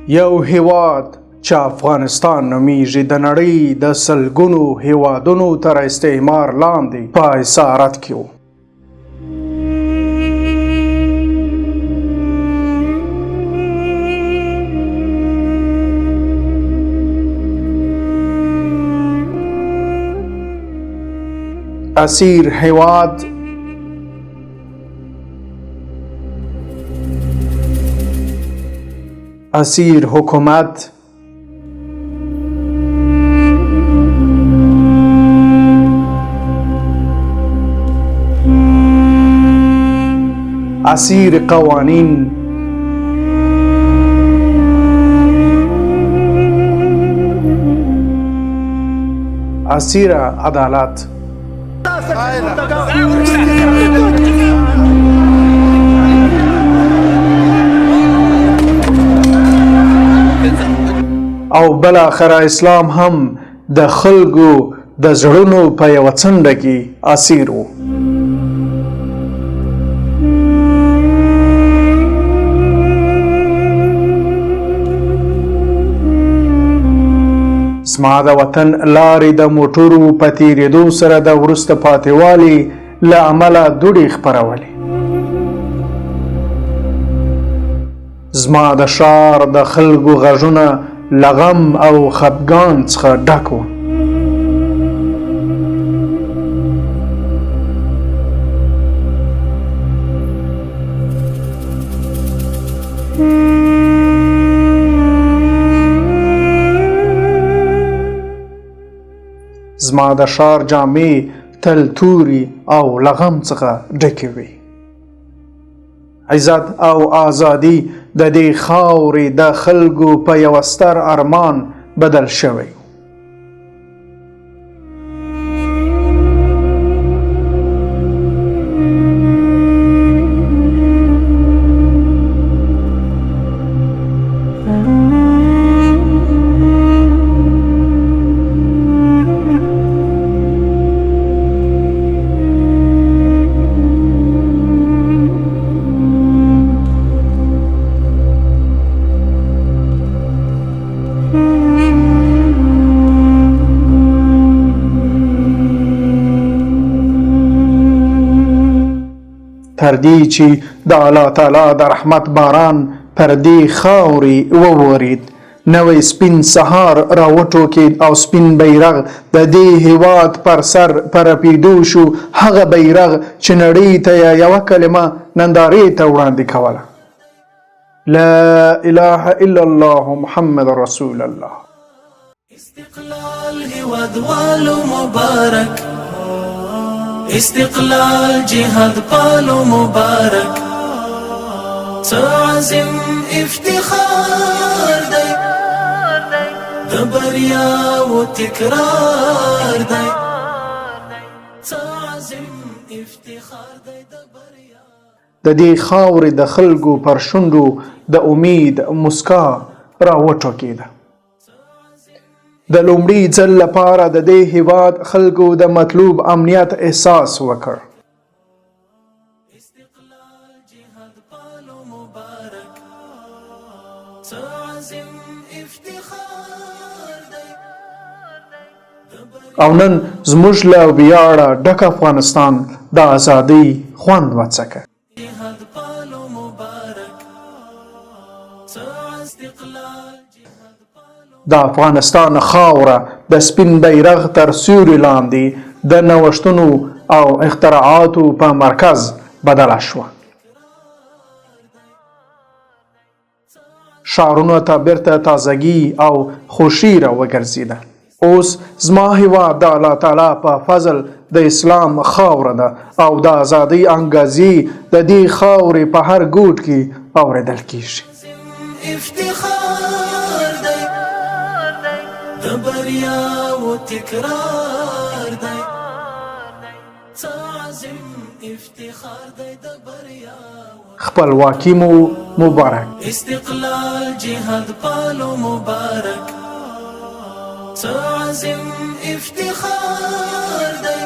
یو هیواد چې افغانستان نومیږي د نړۍ د سلګونو هیوادونو تر استعمار لاندې په اسارت کې و. اسیر هیواد اسیر حکومت اسیر قوانین اسیر عدالت او بالاخره اسلام هم د خلکو د زړونو په یوه څنډه کې اسیر و. زما د وطن لارې د موټرو په تېرېدو سره د وروسته پاتې له امله دوړې خپرولې. زما د ښار د خلکو غږونه له غم او خفګان څخه ډک وو. زما د ښار جامې تل توري او له غم څخه ډکې وې. عزت او ازادي د دې خاورې د خلکو په یوه ستر ارمان بدل شوی. تر دې چې د الله تعالی د رحمت باران پر دې خاورې وورید، نوی سپین سهار راوټوکېد او سپین بیرغ د دې هیواد پر سر په رپېدو شو. هغه بیرغ چې نړۍ ته یې یوه کلمه نندارې ته وړاندې کوله: لا اله الا الله محمد رسول الله. استقلال هیوادوالو مبارک، استقلال جهاد پالو مبارک، څه عظیم افتخار دی، د بریاو تکرار دی، څه عظیم افتخار دی د بریا. د دې خاورې د خلکو پر شونډو د امید مسکا راوټوکېده. د لومړي ځل لپاره د دې هیواد خلکو د مطلوب امنیت احساس وکړ. استقلال جهاد پالو مبارک، څه عظیم افتخار دی. او نن زموږ له ویاړه ډک افغانستان د ازادۍ خوند وڅکه. جهاد پالو مبارک، څه استقلال د افغانستان خاوره د سپین بیرغ تر سیوري لاندې د نوښتونو او اختراعاتو په مرکز بدله شوه. ښارونو ته بیرته تازګي او خوښي راوګرځېده. اوس زما هیواد د الله تعالی په فضل د اسلام خاوره ده او د ازادۍ انګازې د دې خاورې په هر ګوټ کې اورېدل کیږي. د بریاو تکرار دی، څه عظیم افتخار دی د بریاو. خپلواکي مو مبارک. استقلال جهاد پالو مبارک، تعزم افتخار دی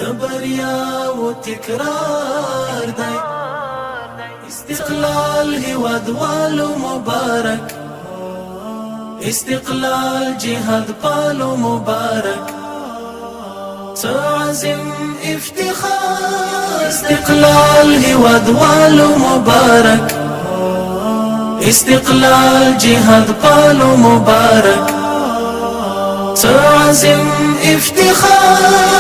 دبریا و تکرار دی استقلال هواد والو مبارک استقلال جهاد پالو مبارک تعزم افتخار استقلال هواد والو مبارک استقلال جهاد پالو مبارک تعزم افتخار